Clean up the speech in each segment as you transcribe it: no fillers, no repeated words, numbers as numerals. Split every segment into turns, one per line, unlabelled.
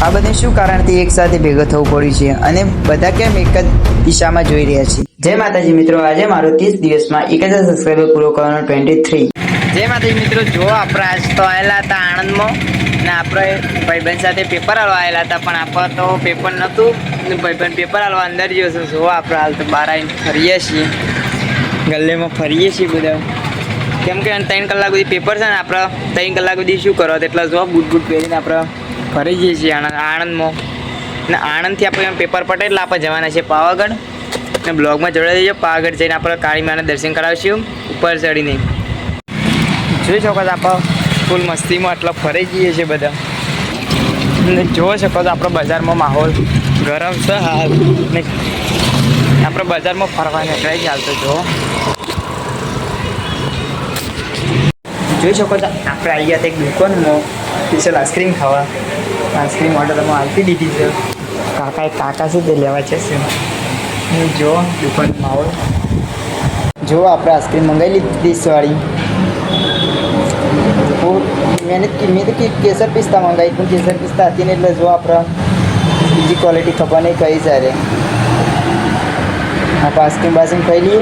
આ બધું શું કારણથી એક સાથે ભેગો થવું પડ્યું છે અને બધા કેમ એક જ દિશામાં જોઈ રહ્યા છે? જય માતાજી મિત્રો, આજે મારો 30 દિવસમાં 1000 સબસ્ક્રાઈબર પૂરો કરવાનો 23. જય માતાજી મિત્રો, જો આપણે આજ તો આવેલા હતા આણંદમાં ને આપણે ભાઈબંધ સાથે પેપર આલવા આવેલા હતા, પણ આપણે તો પેપર નહોતું ને ભાઈબંધ પેપર આલવા અંદર ગયો છે. જો આપણે હાલ તો બહાર આવીને ફરીએ છીએ, ગલ્લેમાં ફરીએ છીએ બધા, કેમ કે 3 કલાક સુધી પેપર છે ને આપણે 3 કલાક સુધી શું કરો એટલે જો બૂટ પહેરીને આપણે ફરી જઈએ છીએ આણંદમાં. ને આણંદથી આપણે પેપર પટે એટલે આપણે જવાના છે પાવાગઢ, ને બ્લોગમાં જોડાઈ દેજો. પાવાગઢ જઈને આપણે કાળી માના દર્શન કરાવીશું ઉપર ચડીને. જોઈ શકો છો આપણે ફૂલ મસ્તીમાં એટલા ફરી જઈએ છીએ બધા, ને જોઈ શકો છો આપણે બજારમાં માહોલ ગરમ છે હાલ, ને આપણે બજારમાં ફરવા નીકળાય છે હાલ તો. જોઈ શકો છો આપણે આવી ગયા એક દુકાનમાં સ્પેશિયલ આઈસ્ક્રીમ ખાવા. આઈસ્ક્રીમ ઓર્ડર અમે આપી દીધી છે. કાકા છે તે લેવા છે. જો દુકાન માહોલ જો આપણે આઈસ્ક્રીમ મંગાવી લીધી 30 વાળી. મેં તો કેસર પિસ્તા મંગાવી, પણ કેસર પિસ્તા હતી ને એટલે જો આપણે બીજી ક્વોલિટી ખબર નહીં કઈ સારી. આપણે આઈસ્ક્રીમ બાઈસ્ક્રીમ ખાઈ લઈએ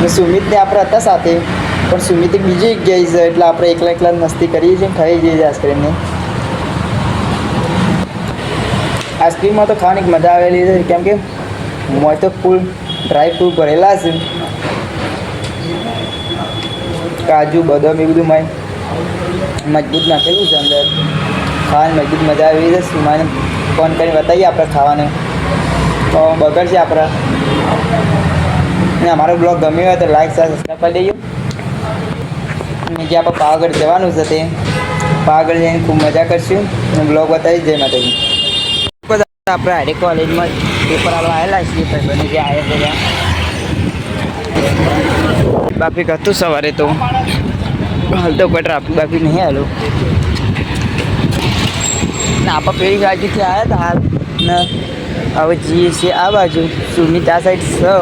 ને સુમિતને આપણે હતા સાથે, પણ સુમિત બીજી જગ્યાએ છે એટલે આપણે એકલા મસ્તી કરીએ છીએ, ખાઈ જઈએ છીએ આઈસ્ક્રીમને. આઈસ્ક્રીમમાં તો ખાવાની મજા આવેલી છે, કેમ કે મોય તો ફૂલ ડ્રાય ફ્રૂટ ભરેલા છે, કાજુ બદામ એ બધું મેં મજબૂત નાખેલું છે અંદર. ખાવાની મજબૂત મજા આવી છે. સુમાને ફોન કરીને બતાવીએ આપણે ખાવાનું તો બગડશે આપણે. અને અમારો બ્લોગ ગમ્યો હોય તો લાઈક સબસ્ક્રાઈબ કરી દેજો. અને જે આપણે પાવાગઢ જવાનું છે તે પાવાગઢ જઈને ખૂબ મજા કરશું અને બ્લોગ બતાવી. જય માતાજી. આપણે હાઈડે કોલેજમાં પેપર આવવા આવેલા છીએ, ભાઈ જે આવ્યા છે ટ્રાફિક હતું સવારે, તો હાલ તો કોઈ ટ્રાફિક બાફિક નહીં આવેલું. ને આપણે પેલી બાજુથી આવ્યા હતા હાલ ને હવે જઈએ છીએ આ બાજુ. સુમિત આ સાઈડ છે.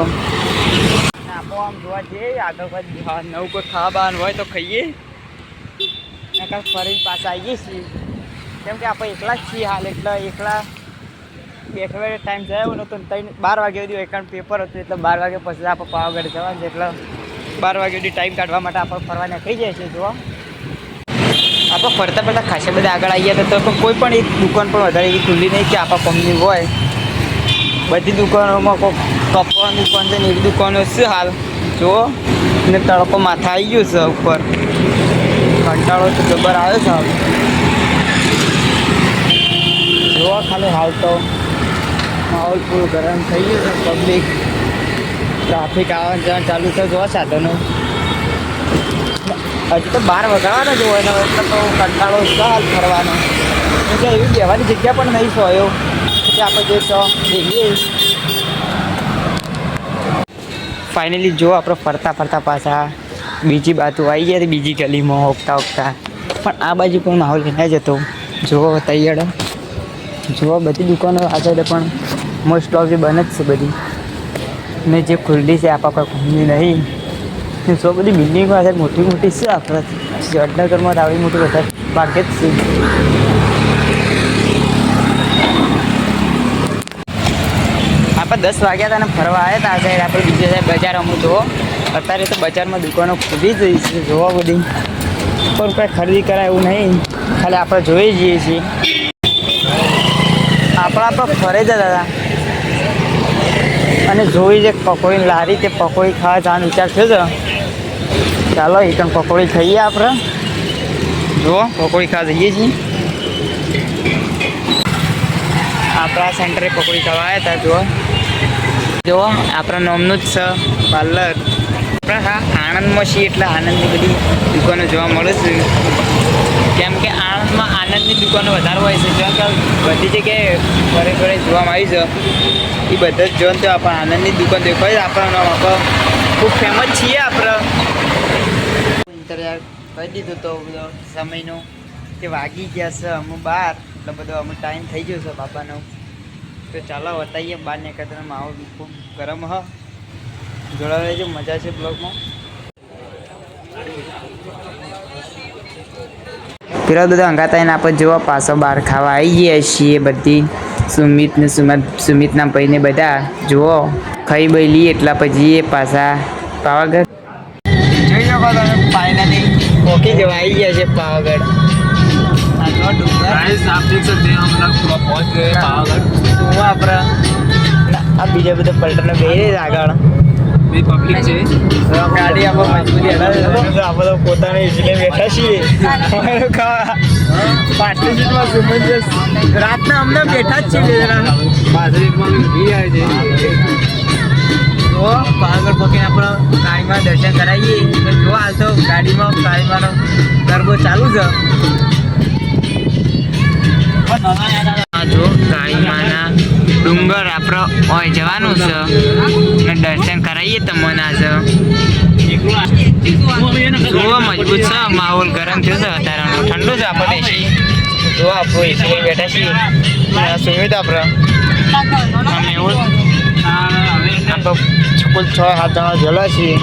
આપણે આમ જોવા જઈએ આગળ નવું કોઈ ખાવા બાવાનું હોય તો ખાઈએ, ને કાંઈ ફરીને પાછા આવીએ છીએ, કેમ કે આપણે એકલા જ છીએ હાલ. એટલે એકલા બેઠવા ટાઈમ જાય નહોતો. 12 વાગ્યા સુધી એકાઉન્ટ પેપર હતું એટલે 12 વાગ્યા પછી આપણે પાવાગઢ જવાનું છે, એટલે 12 વાગ્યા સુધી ટાઈમ કાઢવા માટે આપણે ફરવા નીકળી જાય છે. જોવા આપણે ફરતા ખાસા બધા આગળ આવી ગયા હતા, તો કોઈ પણ એક દુકાન પણ વધારે એવી ખુલ્લી નહીં કે આપણા કંપની હોય. બધી દુકાનોમાં કોઈ કપડાની દુકાન છે ને એવી દુકાનો છે હાલ. જુઓ ને તડકો માથા આવી ગયું છે ઉપર, કંટાળો તો જબર આવ્યો છે હાલ. જોવા ખાલી હાલ તો માહોલ પૂરું ગરમ થઈ ગયું છે. પબ્લિક ટ્રાફિક આવવા જવાનું ચાલુ છે. જોવા સાધનો હજી તો 12 વગાડવાનો જ હોય ને, એટલે તો કંટાળો છે હાલ ફરવાનો. એટલે એવી બેવાની જગ્યા પણ નહીં સોયો કે આપણે જે તો જઈએ. ફાઇનલી જો આપણે ફરતા પાછા બીજી બાજુ આવી ગયા, બીજી ગલીમાં હોકતા પણ આ બાજુ પણ માહોલ ના જતો. જુઓ તૈયાર જોવા બધી દુકાનો આ સાઈડે પણ મોસ્ટ ઓફ બંધ જ છે બધી, ને જે ખુલ્લી છે આપણા કોઈ કંપની નહીં. સો બધી બિલ્ડિંગો આ સાઈડ મોટી છે. આપણે વડનગરમાં આવડી મોટી વધારે ભાગ્યે જ છે. આપણે 10 વાગ્યા હતા ને ફરવા આવ્યા હતા આ સાઈડ. આપણે બીજા સાઈડ બજાર અમુક જુઓ, અત્યારે તો બજારમાં દુકાનો ખુલી જઈ છે જોવા બધી, પણ કંઈ ખરીદી કરાય એવું નહીં, ખાલી આપણે જોઈ જઈએ છીએ. આપણે ફરે જતા હતા અને જોઈ છે પકોડી લારી, તે પકોડી ખાવા જવાનો વિચાર થયો છે. ચાલો એક પકોડી ખાઈએ આપણે. જુઓ પકોડી ખાવા જઈએ છીએ. આપણા સેન્ટરે પકોડી ખાવા આવ્યા હતા. જુઓ આપણા નામનું જ છે પાર્લર. આપણે હા આણંદમાં છીએ એટલે આનંદની બધી દુકાનો જોવા મળે છે, કેમ કે આણંદમાં આનંદની દુકાનો વધારે હોય છે. જેમ કે બધી જગ્યાએ ઘરે જોવામાં આવી છે એ બધા જ જોઈને તો આપણે આનંદની દુકાન દેખાય. આપણું નામ આપણે ખૂબ ફેમસ છીએ. આપણે ઇન્તજાર કરી દીધું તો બધો સમયનો કે વાગી ગયા છે અમુક 12, એટલે બધો અમુક ટાઈમ થઈ ગયો છે બાપાનો. તો ચાલો બતાવીએ બહાર નીકળતા માહોલ ખૂબ ગરમ હ. જોડાવા રહેજો, મજા છે બ્લોગમાં. પેલા બધા અંગાતા એને આપણે જોવા પાછો બહાર ખાવા આવી ગયા છીએ બધી સુમિતના ભાઈને બધા જુઓ ખાઈ બઈ લઈએ એટલા પછી પાછા પાવાગઢ જોઈ શકો તમે ફાઇનલી પોકી જવા આવી ગયા છે પાવાગઢ આ બીજા બધા પલટનો બે આગળ પબ્લિક છે ગાડી આપણે મજબૂરી આપણે પોતાને ઇઝીલી બેઠા છીએ પાછલી સીટમાં સુમંજસ રાતના અમને બેઠા જ છીએ પાછલી સીટમાં આવે છે જો પાવાગઢ પકીને આપણે કાળીમાં દર્શન કરાવીએ જો હાલ તો ગાડીમાં કાળીમાનો ગરબો ચાલુ છે જો કાળીમાના ડુંગર આપણે હોય જવાનું છે ને દર્શન કરાવીએ તમને આજે જુઓ મજબૂત છે માહોલ ગરમ થયો છે અત્યારે ઠંડુ છે આપણે એસી જો આપણું એસી બેઠા છીએ સુમિત આપણે એવું આપણે કુલ 6-7 જણા જેલા છીએ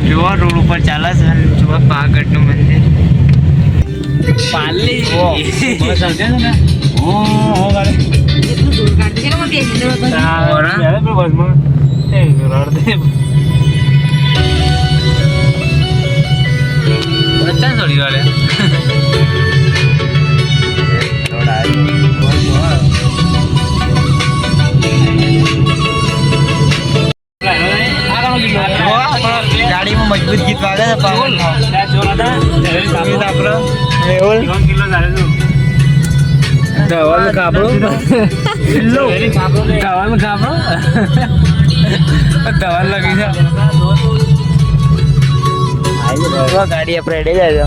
જોવા રોડ ઉપર ચાલે છે અને જોવા પાવાગઢનું મંદિર પાલી થોડી વાર ગાડીમાં મજબૂત ગીત વાગે છે ધવલ કાપડો ધવલ લગી છે ગાડી આપણે રેડી જાય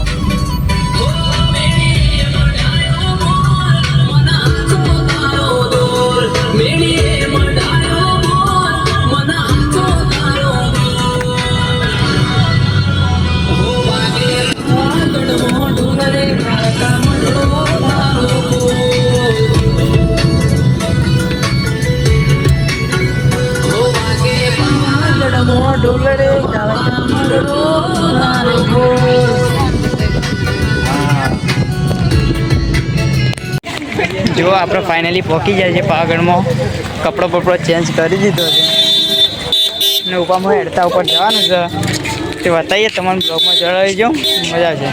જો આપણે ફાઇનલી પહોંચી જાય છે પાવાગઢમાં કપડો બપડો ચેન્જ કરી દીધો છે ને ઉપામાં હેડતા ઉપર જવાનું છે તે બતાવીએ તમારા બ્લોગમાં જણાવી જાઉં મજા આવશે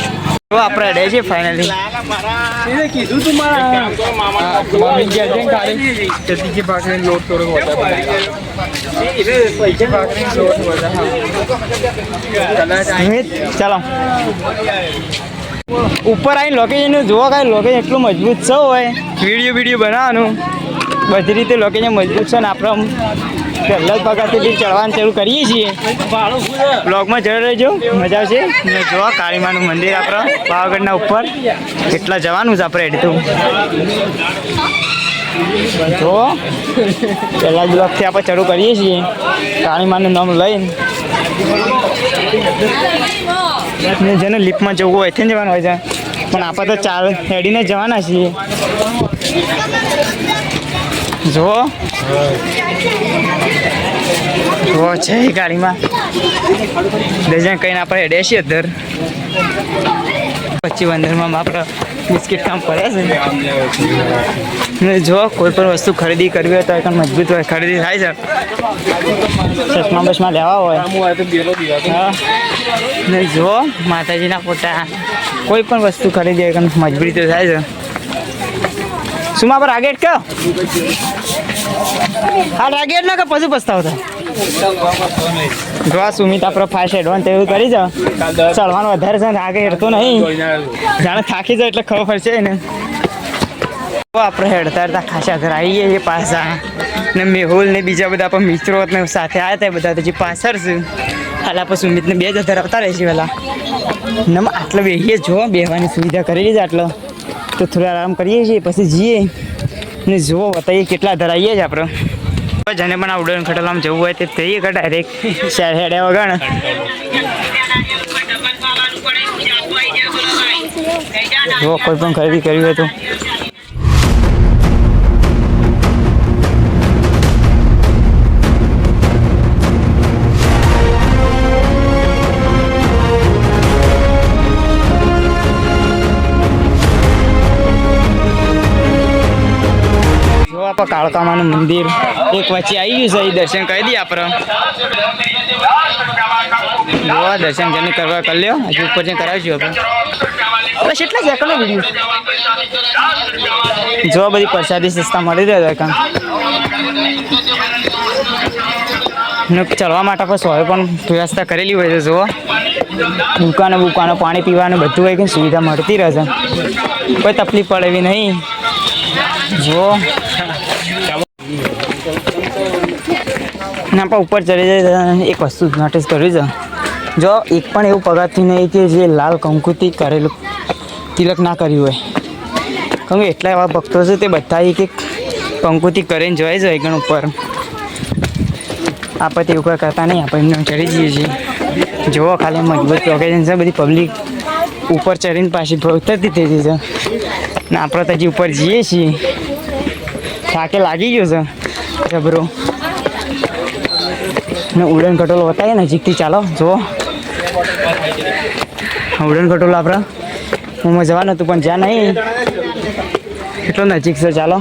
જો આપણે હેડે છે ફાઇનલી કીધું તું ચાલો ઉપર આવીને લોકેશન જોવા કાંઈ લોકેશન એટલું મજબૂત છે હોય વિડીયો બનાવવાનું બધી રીતે લોકેશન મજબૂત છે ને આપણે પહેલાં જ પગારથી ચડવાનું ચાલુ કરીએ છીએ બ્લોગમાં જરૂર રહેજો મજા આવશે ને જોવા કાળીમાનું મંદિર આપણે પાવાગઢના ઉપર એટલા જવાનું છે આપણે હેડતું જો પહેલાં જ બ્લોગથી આપણે ચાલુ કરીએ છીએ કાળીમાનું નામ લઈને જેને લિફ્ટમાં જવું હોય ત્યાં જવાનું હોય છે પણ આપણે તો ચાલ હેડીને જવાના છીએ જો છે એ ગાડીમાં ડઝન કહીને આપણે હેડે છીએ અંદર પછી વંદરમાં આપણે બિસ્કિટ કામ પડે છે જો કોઈ પણ વસ્તુ ખરીદી કરવી હોય તો એકદમ મજબૂત હોય ખરીદી થાય છે ચશ્મા બસમાં લેવા હોય હા ને જો માતાજીના ફોટા કોઈ પણ વસ્તુ ખરીદી એકદમ મજબૂરી તો થાય છે શું પર આગેટ કયો હા રાગેટ ના કે પછી પસ્તાવ થાય જો આ સુમિત આપણે ફાસ્ટ એડવાન્સ એવું કરી જાવ ચડવાનું વધારે છે ને આગળ હેડતો નહીં જાણે થાકી જાય એટલે ખબર પડશે ને આપણે હેડતા હેડતા ખાસા ઘર આવી ગયા છીએ પાછા ને મેહુલ ને બીજા બધા પણ મિત્રો સાથે આવ્યા હતા બધા પછી પાછળ છે હાલ આપણે સુમિતને 2 જ ધરાવતા રહીશું પેલા ને આટલે બેસીએ જો બેસવાની સુવિધા કરી લીધી આટલો તો થોડા આરામ કરીએ છીએ પછી જઈએ ને જુઓ બતાવીએ કેટલા ધરાવીએ છીએ આપણે જેને પણ આ ઉડન ખટલામાં જવું હોય તે થઈએ કે ડાયરેક્ટ શહેર હેડે વગર જો કોઈ પણ ખરીદી કરવી હોય તો કાળકામાનું મંદિર એક વચ્ચે આવી ગયું છે. એ દર્શન કરી દઈએ આપણે. જો દર્શન જેને કરવા કરી લ્યો. હજુ ઉપર જઈને કરાવીશું આપણે. બસ એટલા જ એકલો વિડીયો જો બધી પ્રસાદી સસ્તા મળી રહ્યા કામ ચડવા માટે પણ સોય પણ વ્યવસ્થા કરેલી હોય છે. જુઓ દુકાનો પાણી પીવાનું બધું હોય કે સુવિધા મળતી રહે છે. કોઈ તકલીફ પડે એવી નહીં. જુઓ આપણે ઉપર ચડી જાય એક વસ્તુ નોટિસ કર્યું છે. જો એક પણ એવું પગથિયું નહીં કે જે લાલ કંકુથી કરેલું તિલક ના કર્યું હોય. કેમ કે એટલા એવા ભક્તો છે તે બધા એક એક કંકુથી કરીને જોઈ જાય ગણ ઉપર. આપણે તેવું કોઈ કરતા નહીં. આપણે એમને ચડી જઈએ છીએ. જુઓ ખાલી મજબૂત ઓકેઝન છે. બધી પબ્લિક ઉપર ચડીને પાછી ઉતરતી થઈ ગઈ છે ને આપણે તો હજી ઉપર જઈએ છીએ. થાકે લાગી ગયો છે જબરો ને ઉડન ખટોલો બતાવીએ નજીકથી. ચાલો જુઓ ઉડન ખટોલો આપણે હું જવાનું હતું પણ જ્યાં નહીં એટલો નજીક છે. ચાલો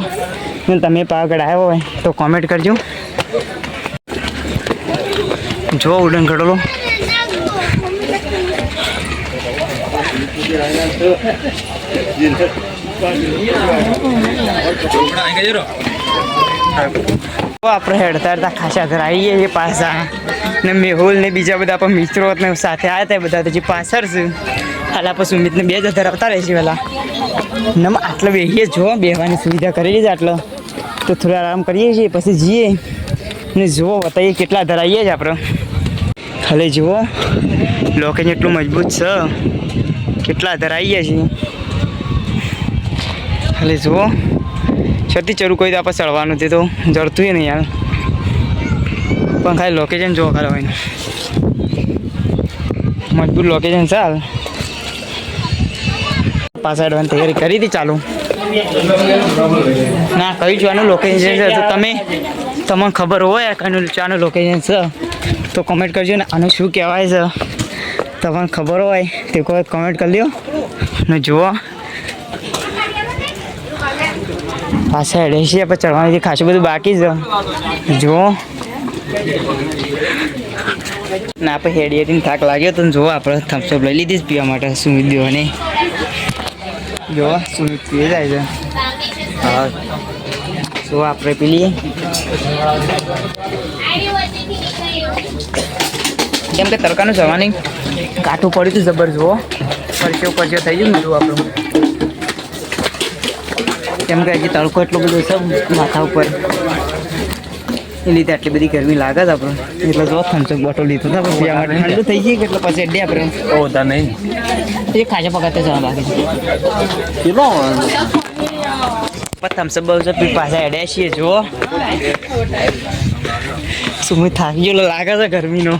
ને તમે પાવાગઢ આવ્યો હોય તો કોમેન્ટ કરજો. જો ઉડન ખટોલો આપણે હેડતા હેડતા ખાસા ઘર આવી ગયા છીએ પાછા. ને મેહુલ ને બીજા બધા પણ મિત્રો સાથે આવ્યા હતા. બધા તો હજી પાછળ છે. હાલ આપણે સુમિતને 2 જ ધરાવતા રહેશે પેલા ને આટલો બેસીએ. જો બેસવાની સુવિધા કરેલી છે આટલો તો થોડો આરામ કરીએ છીએ પછી જઈએ ને જુઓ બતાવીએ કેટલા ધરાવીએ છીએ આપણે. ખાલી જુઓ લોકેશન એટલું મજબૂત છે. કેટલા ધરાવીએ છીએ ખાલી જુઓ. છતી ચરું કોઈ તો આપણે ચડવાનું તે તો જડતું નહીં યાર. પણ ખાલી લોકેશન જોવા ખાલી હોય મજબૂત લોકેશન છે. હાલ પાછા એડવાની તૈયારી કરી હતી. ચાલુ ના કયું ચાનું લોકેશન છે તો તમને ખબર હોય કયું ચાનું લોકેશન છે તો કમેન્ટ કરજો. ને આનું શું કહેવાય છે તમને ખબર હોય તે કોઈ કમેન્ટ કરી લ્યો. ને જુઓ પાછા હેડે છીએ આપણે ચડવાની ખાસું બધું બાકી છે. જુઓ ને આપણે હેડીએથી થાક લાગ્યો તો જુઓ આપણે થમ્સઅપ લઈ લીધી પીવા માટે સુમિત દેવાની. જો સુમિત પીએ જાય છે. હા જો આપણે પી લઈએ. કેમ કે તડકાનું જવાની કાઠું પડ્યું હતું જબર. જુઓ પરચો થઈ ગયું બધું આપણું. કેમ કે હજી તડકો એટલો બધો છે માથા ઉપર એ લીધે આટલી બધી ગરમી લાગે છે આપણે. એટલે જો થમ્સઅપ બોટલ લીધો હતો પછી ઠંડુ થઈ ગઈ એટલે પછી અડે આપણે હોતા નહીં. એ ખાજા પકાતે જવા બાકી કેટલો થમ્સઅપ બસ પાછા અડ્યા છીએ. જુઓ સુમિત થાકી ગયેલો લાગે છે ગરમીનો.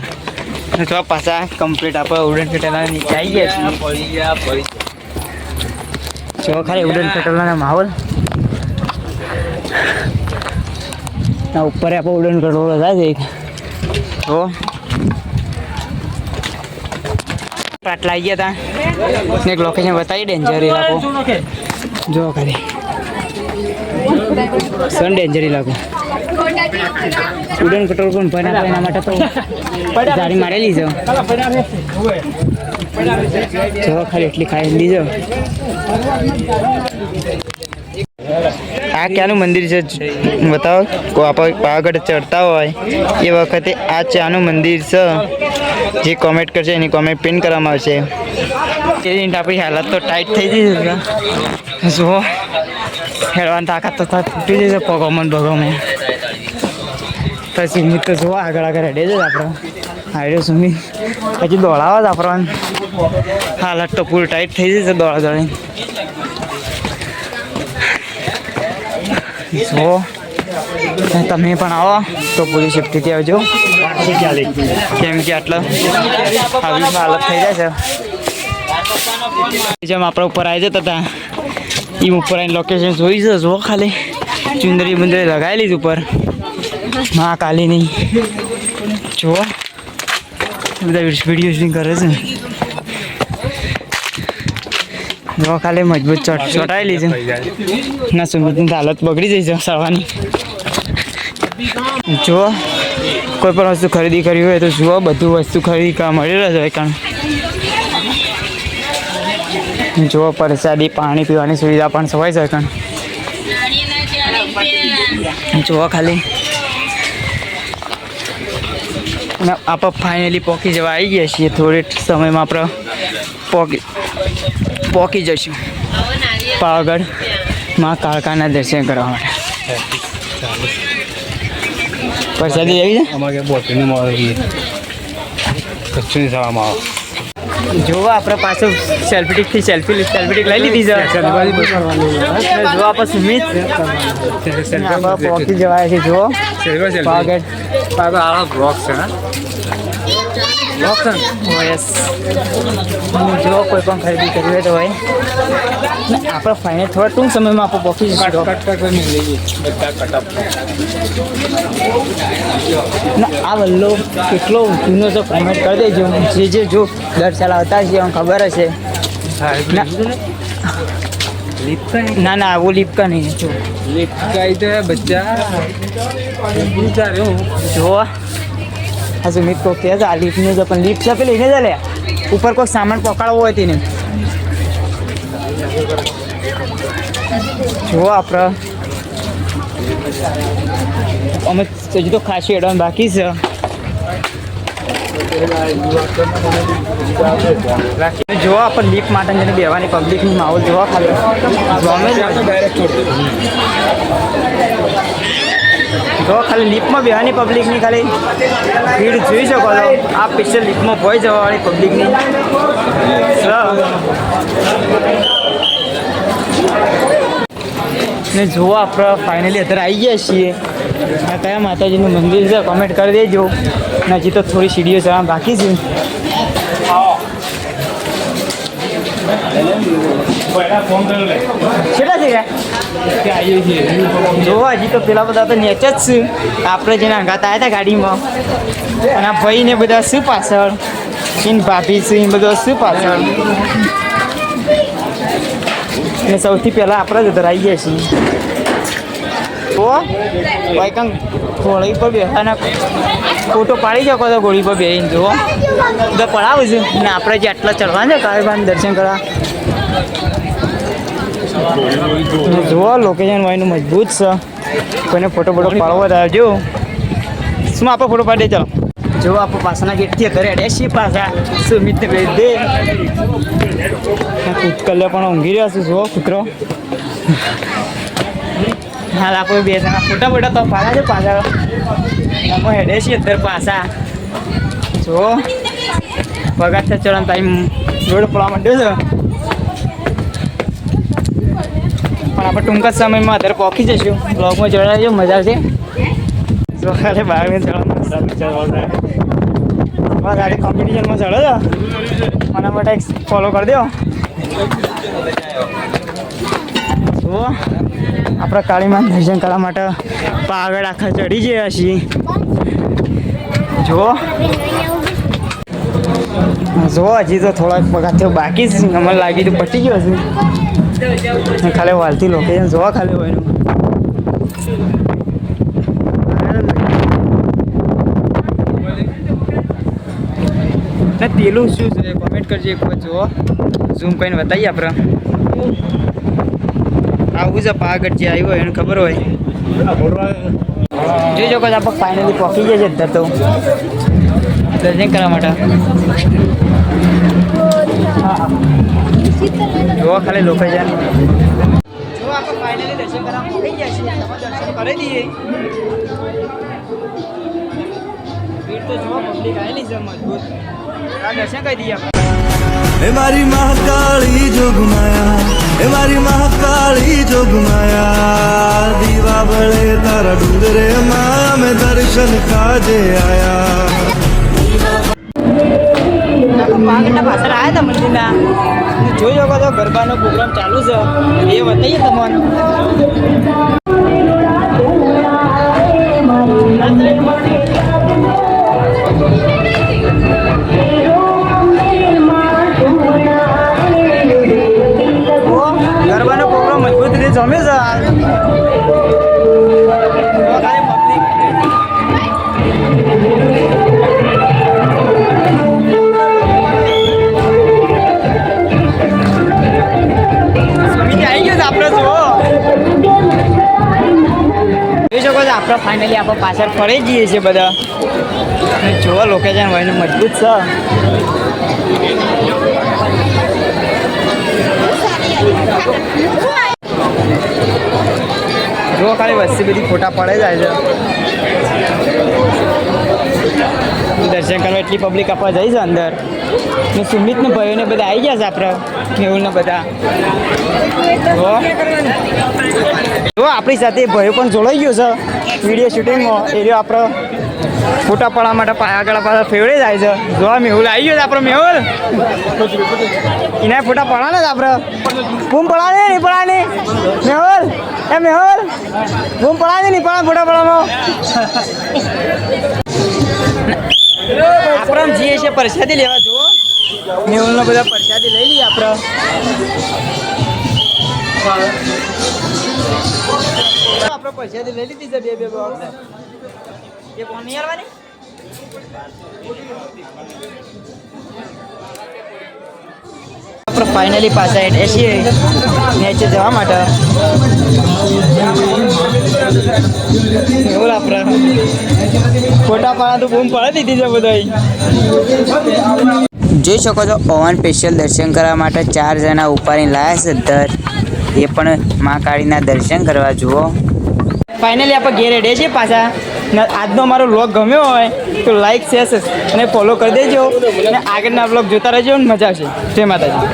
જો પાછા કમ્પ્લીટ આપણે ઉડન ખટોલા નીચે આવી ગયા છીએ. જો ખાલી ઉડન ખટોલાનો માહોલ. ઉપર આપણે ઉડન ખટોલો થાય છે. જો આટલા આવી ગયા હતા. એક લોકેશન બતાવી ડેન્જર ઇલાકો. જો ખાલી સન ડેન્જર ઇલાકો. ઉડન ખટોલો પણ ભણા એના માટે તો જારી મારેલી છે. જો ખાલી એટલી ખાઈ લીધો. આ ક્યાંનું મંદિર છે બતાવો. આપણે પાવાગઢ ચડતા હોય એ વખતે આ ચાનું મંદિર છે. જે કોમેન્ટ કરશે એની કોમેન્ટ પિન કરવામાં આવશે. આપણી હાલત તો ટાઈટ થઈ જઈ છે. જુઓ હેડવાની તાકાત તો તૂટી જશે પગોમાં ભગોમાં. તો સુમિત તો જુઓ આગળ હેડે છે આપણે. હાઈડો સુમિત હજી દોડાવા જ આપણને. હાલત તો પૂરી ટાઈટ થઈ જશે દોડા દોડી. જુઓ તમે પણ આવો તો પૂરી સેફ્ટીથી આવજો. કેમ કે આટલા આવી હાલત થઈ જાય છે. જેમ આપણે ઉપર આવી જતા હતા એ ઉપર આવીને લોકેશન જોઈ છે. જુઓ ખાલી ચુંદરી બુંદરી લગાવેલી જ ઉપર મહાકાલીની. જુઓ બધા વિડીયો શૂટિંગ કરે છે. જો ખાલી મજબૂત ચોટાયેલી છે ના સુમિતની હાલત બગડી જઈ છે સવાની. જો કોઈ પણ વસ્તુ ખરીદી કરવી હોય તો જુઓ બધું વસ્તુ ખરીદી કરવા મળી રહે છે. કારણ જુઓ પ્રસાદી પાણી પીવાની સુવિધા પણ સવાય છે. કારણ જુઓ ખાલી આપણે ફાઇનલી પહોંચી જવા આવી ગયા છીએ. થોડી સમયમાં આપણે પહોંચી જઈશું પાવાગઢમાં કાળકાના દર્શન કરવા માટે. પ્રસાદી આવી છે. જોવા આપણે પાછું સેલ્ફી ટિક લઈ લીધી છે. જોવા આપણે સુમિત પહોંચી જવાય છે. જુઓ પાવાગઢ જો કોઈ પણ ખરીદી કરવી હોય તો હોય આપણે ફાઇનલ થોડા ટૂંક સમયમાં આપણે પહોંચી જઈશું. આ વલ્લો કેટલો જૂનો છે કોમેન્ટ કરી દેજો. જે જો દર સાલ આવતા છે એમ ખબર હશે. ના ના वो लिप का नहीं है. जो लिप का इधर है बच्चा जो હા સુમિત को કહે આ લિફ્ટનું છે પણ લિફ્ટ છે લઈને ચાલે ઉપર કોઈ સામાન પકડાવવો હોય તેને. જો આપણે અમે હજુ તો ખાસી એડવાન્સ બાકી છે. જો આપણે લીફ માટે જઈને બેવાની પબ્લિકની માહોલ જોવા ખાલી જો ખાલી લીફમાં બેવાની પબ્લિકની ખાલી ભીડ જોઈ શકો છો. આ પિક્ચર લીફમાં ભોઈ જવાવાળી પબ્લિકની ને જુઓ આપણે ફાઇનલી અત્યારે આવી ગયા છીએ. કયા માતાજીનું મંદિર છે કોમેન્ટ કરી દેજો. ને હજી તો થોડી સીડીઓ ચડવા બાકી છે. કેટલા છે જોવા હજી તો પેલા બધા તો નેચ જ છે. આપણે જેને અંગાત આવ્યા હતા ગાડીમાં અને આ ભાઈ ને બધા શું પાછળ ઈન ભાભી શું એ બધા શું પાછળ. ને સૌથી પહેલાં આપણે જ ધરાઈ ગયા છીએ. તો ભાઈ કંઈક ઘોડી પર બેસાના ફોટો પાડી શકો તો ઘોડી પર બેસીને જુઓ બધા પડાવું છે. ને આપણે જે આટલા ચડવાના છે કાળીબાન દર્શન કરવા જુઓ લોકેશન વાયનું મજબૂત છે. કોઈને ફોટો પાડવો આવજો. શું આપણે ફોટો પાડી દે. ચાલો જો આપણે પાછળના ગેટથી ઘરે અડ્યા છીએ. પાછા સુમિતને ભેજ દે કુતકલ્લે પણ ઊંઘી રહ્યા છું. જુઓ કૂતરો હાલ આપણે બે જણા ફોટા તો પાડ્યા છે. પાછા અમે હેડે છીએ અત્યારે પાછા. જો પગારથી ચડવાનો ટાઈમ રોડ પડવા માંડ્યો છે. પણ આપણે ટૂંક જ સમયમાં અત્યારે પહોંચી જઈશું. બ્લોગમાં જોડાજો મજા આવશે. જો ખાલી બહાર ગાડી કોમ્પિટિશનમાં ચડો છો મને માટે ફોલો કરી દો. જુઓ આપણે કાળીમાન દર્શન કરવા માટે પાવાગઢ આખા ચડી ગયા છીએ. જુઓ હજી તો થોડાક પગારથી બાકી છે. મને લાગી તો પટી ગયો છે. ખાલી વાલથી લોકેશન જોવા ખાલી હોય ને પેલું શું છે કોમેન્ટ કરજો એક વખત. જુઓ ઝૂમ કરીને બતાવીએ આપણે. આવું છે પાવાગઢ જે આવ્યું હોય એને ખબર હોય જોઈ શકો આપણે ફાઇનલી પહોંચી ગયા છે અત્યારે તો દર્શન કરવા માટે. જોવા ખાલી લોકેશન જો આપણે ફાઇનલી દર્શન કરવા પહોંચી ગયા છીએ. દર્શન કરી દઈએ. ભીડ તો જોવા પબ્લિક આવેલી છે મજબૂત. આ દર્શન કરી દઈએ આપણે.
એ મારી મહાકાળી જોગમાયા એ મારી મહાકાળી જોગમાયા દીવા બળે તારા ડુંગરે માં અમે દર્શન કાજે આયા.
પાવાગઢના પાછળ આવ્યા હતા મંદિરના. જોઈ શકો છો ગરબાનો પ્રોગ્રામ ચાલુ છે એ બતાવીએ તમને. આપણે ફાઇનલી આપણે પાછળ ફરી જઈએ છીએ બધા અને જોવા લોકેશન હોય મજબૂત છે. જો ખાલી વસ્તી બધી ફોટા પડે જાય છે. દર્શન કરવા એટલી પબ્લિક આપવા જઈ છે અંદર ને સુમિત ને ભાઈઓને બધા આવી ગયા છે આપણે મેહુલ ને બધા. જો આપણી સાથે ભાઈઓ પણ જોડાઈ ગયો છે વિડીયો શૂટિંગમાં. એ રહ્યો આપણો ફોટા પાડવા માટે આગળ પાછળ ફેવડે જાય છે. જો મેહુલ આવી ગયો છે આપણો મેહુલ. એના ફોટા પાડવાના જ આપણે. બૂમ પડાને નહીં પડાને મેહુલ. એ મેહુલ બૂમ પડાને નહીં પડા ફોટા પાડવાનો. આપણે આમ જઈએ છીએ પ્રસાદી લેવા. જુઓ મેહુલનો બધા પ્રસાદી લઈ લઈએ આપણે. આપણે પ્રસાદી લઈ લીધી છે બે બોક્સ. એ કોણ નહીં આવવાની? આપણે ફાઇનલી પાછા એટલે છીએ નીચે જવા માટે. એવું આપણે ફોટા પાડા તો બૂમ પાડી દીધી છે બધા. જોઈ શકો છો ઓવન સ્પેશિયલ દર્શન કરવા માટે 4 જણા ઉપાડીને લાયા છે દર. એ પણ મા કાળીના દર્શન કરવા. જુઓ ફાઇનલી આપણે ઘેર રેડે છીએ પાછા. આજનો મારો વ્લોગ ગમ્યો હોય તો લાઈક શેર અને ફોલો કરી દેજો અને આગળના વ્લોગ જોતા રહેજો. મજા આવશે. જય માતાજી.